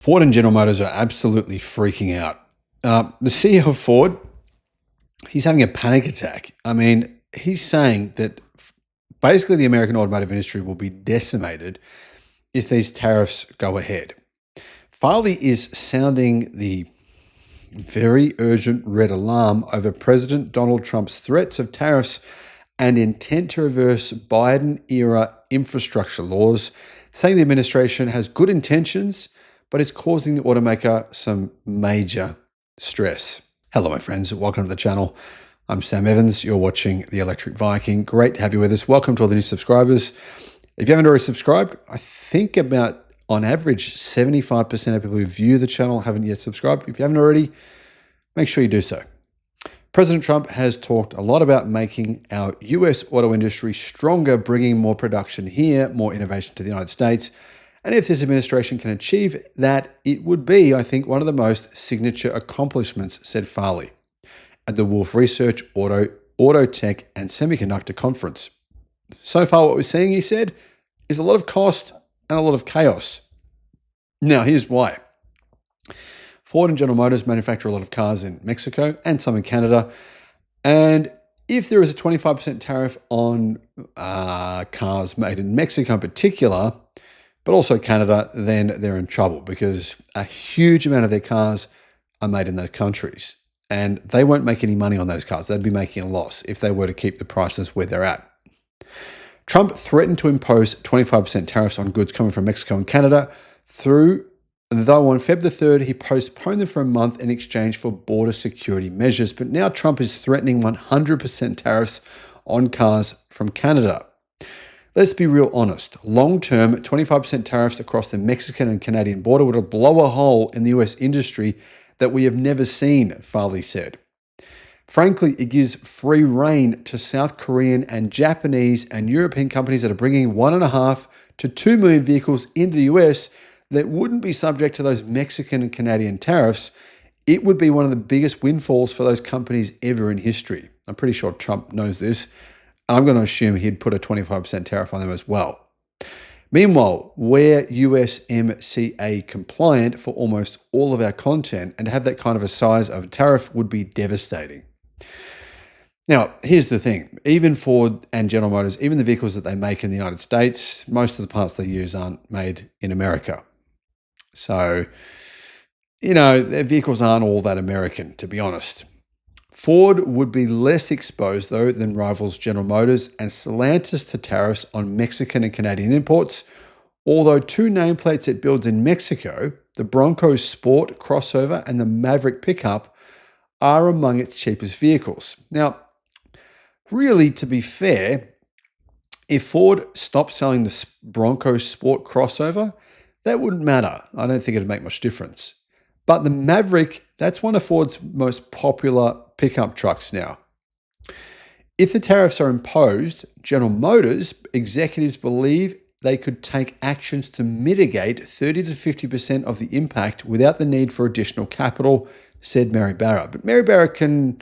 Ford and General Motors are absolutely freaking out. The CEO of Ford, he's having a panic attack. I mean, he's saying that basically the American automotive industry will be decimated if these tariffs go ahead. Farley is sounding the very urgent red alarm over President Donald Trump's threats of tariffs and intent to reverse Biden-era infrastructure laws, saying the administration has good intentions, but is causing the automaker some major stress. Hello, my friends. Welcome to the channel. I'm Sam Evans. You're watching the Electric Viking. Great to have you with us. Welcome to all the new subscribers. If you haven't already subscribed, I think about, on average, 75% of people who view the channel haven't yet subscribed. If you haven't already, make sure you do so. President Trump has talked a lot about making our US auto industry stronger, bringing more production here, more innovation to the United States. And if this administration can achieve that, it would be, I think, one of the most signature accomplishments, said Farley at the Wolf Research Auto Tech and Semiconductor Conference. So far, what we're seeing, he said, is a lot of cost and a lot of chaos. Now, here's why. Ford and General Motors manufacture a lot of cars in Mexico and some in Canada. And if there is a 25% tariff on cars made in Mexico in particular, but also Canada, then they're in trouble because a huge amount of their cars are made in those countries. And they won't make any money on those cars. They'd be making a loss if they were to keep the prices where they're at. Trump threatened to impose 25% tariffs on goods coming from Mexico and Canada, though on Feb the 3rd, he postponed them for a month in exchange for border security measures. But now Trump is threatening 100% tariffs on cars from Canada. Let's be real honest. Long-term, 25% tariffs across the Mexican and Canadian border would blow a hole in the US industry that we have never seen, Farley said. Frankly, it gives free rein to South Korean and Japanese and European companies that are bringing 1.5 to 2 million vehicles into the US that wouldn't be subject to those Mexican and Canadian tariffs. It would be one of the biggest windfalls for those companies ever in history. I'm pretty sure Trump knows this. I'm going to assume he'd put a 25% tariff on them as well. Meanwhile, we're USMCA compliant for almost all of our content, and to have that kind of a size of a tariff would be devastating. Now, here's the thing. Even Ford and General Motors, even the vehicles that they make in the United States, most of the parts they use aren't made in America. So, their vehicles aren't all that American, to be honest. Ford would be less exposed, though, than rivals General Motors and Stellantis to tariffs on Mexican and Canadian imports, although two nameplates it builds in Mexico, the Bronco Sport crossover and the Maverick pickup, are among its cheapest vehicles. Now, really, to be fair, if Ford stopped selling the Bronco Sport crossover, that wouldn't matter. I don't think it'd make much difference. But the Maverick, that's one of Ford's most popular pickup trucks now. If the tariffs are imposed, General Motors executives believe they could take actions to mitigate 30 to 50% of the impact without the need for additional capital, said Mary Barra. But Mary Barra can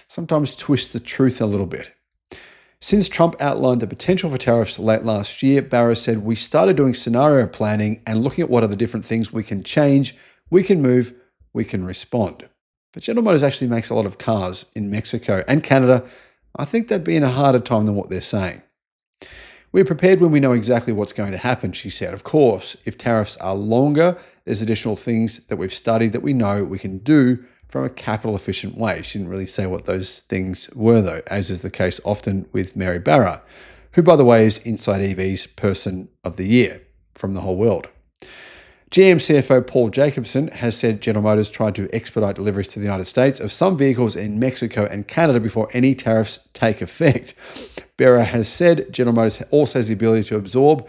sometimes twist the truth a little bit. Since Trump outlined the potential for tariffs late last year, Barra said, "We started doing scenario planning and looking at what are the different things we can change, we can move, we can respond." But General Motors actually makes a lot of cars in Mexico and Canada. I think they'd be in a harder time than what they're saying. "We're prepared when we know exactly what's going to happen," she said. "Of course, if tariffs are longer, there's additional things that we've studied that we know we can do from a capital efficient way." She didn't really say what those things were, though, as is the case often with Mary Barra, who, by the way, is Inside EV's Person of the Year from the whole world. GM CFO Paul Jacobson has said General Motors tried to expedite deliveries to the United States of some vehicles in Mexico and Canada before any tariffs take effect. Barra has said General Motors also has the ability to absorb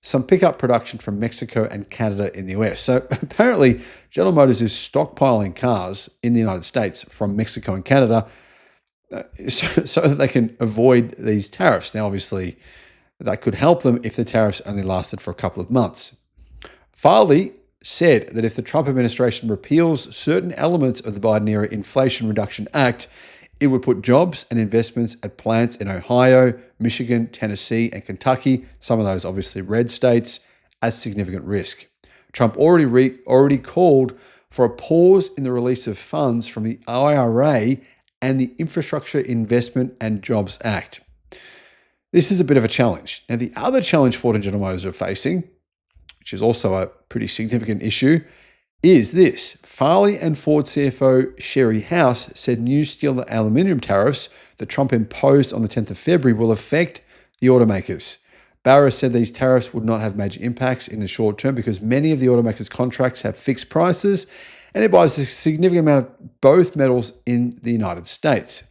some pickup production from Mexico and Canada in the US. So apparently, General Motors is stockpiling cars in the United States from Mexico and Canada so that they can avoid these tariffs. Now, obviously, that could help them if the tariffs only lasted for a couple of months. Farley said that if the Trump administration repeals certain elements of the Biden-era Inflation Reduction Act, it would put jobs and investments at plants in Ohio, Michigan, Tennessee, and Kentucky, some of those obviously red states, at significant risk. Trump already called for a pause in the release of funds from the IRA and the Infrastructure Investment and Jobs Act. This is a bit of a challenge. Now, the other challenge Ford and General Motors are facing, which is also a pretty significant issue, is this. Farley and Ford CFO Sherry House said new steel and aluminium tariffs that Trump imposed on the 10th of February will affect the automakers. Barra said these tariffs would not have major impacts in the short term because many of the automakers' contracts have fixed prices and it buys a significant amount of both metals in the United States.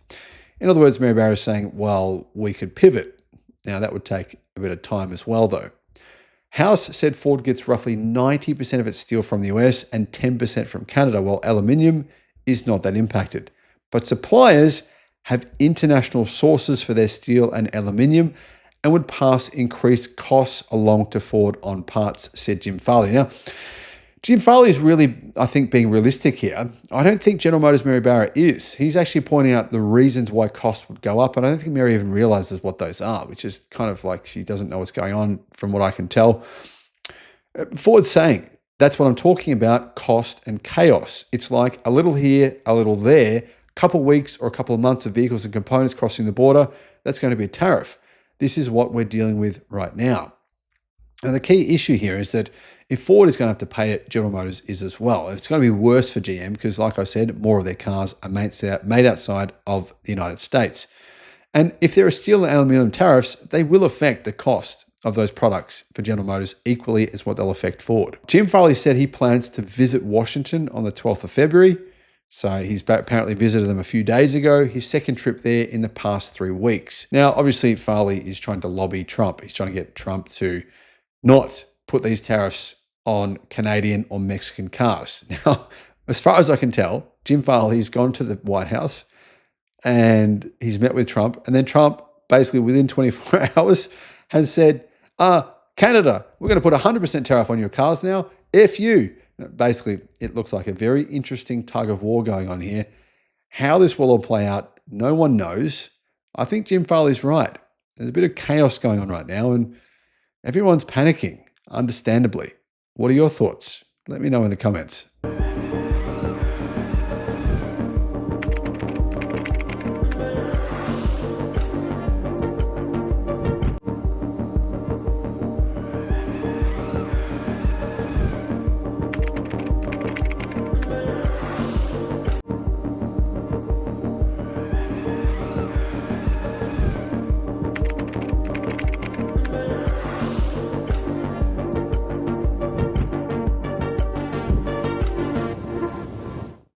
In other words, Mary Barra is saying, well, we could pivot. Now, that would take a bit of time as well, though. House said Ford gets roughly 90% of its steel from the US and 10% from Canada, while aluminium is not that impacted. But suppliers have international sources for their steel and aluminium and would pass increased costs along to Ford on parts, said Jim Farley. Now, Jim Farley is really, I think, being realistic here. I don't think General Motors' Mary Barra is. He's actually pointing out the reasons why costs would go up, and I don't think Mary even realizes what those are, which is kind of like she doesn't know what's going on from what I can tell. Ford's saying, that's what I'm talking about, cost and chaos. It's like a little here, a little there, a couple of weeks or a couple of months of vehicles and components crossing the border, that's going to be a tariff. This is what we're dealing with right now. And the key issue here is that if Ford is going to have to pay it, General Motors is as well. And it's going to be worse for GM because, like I said, more of their cars are made outside of the United States. And if there are steel and aluminium tariffs, they will affect the cost of those products for General Motors equally as what they'll affect Ford. Jim Farley said he plans to visit Washington on the 12th of February. So he's apparently visited them a few days ago, his second trip there in the past 3 weeks. Now, obviously, Farley is trying to lobby Trump. He's trying to get Trump to not put these tariffs on Canadian or Mexican cars. Now, as far as I can tell, Jim Farley's gone to the White House and he's met with Trump. And then Trump, basically within 24 hours, has said, Canada, we're going to put 100% tariff on your cars now. F you. Basically, it looks like a very interesting tug of war going on here. How this will all play out, no one knows. I think Jim Farley's right. There's a bit of chaos going on right now and everyone's panicking, understandably. What are your thoughts? Let me know in the comments.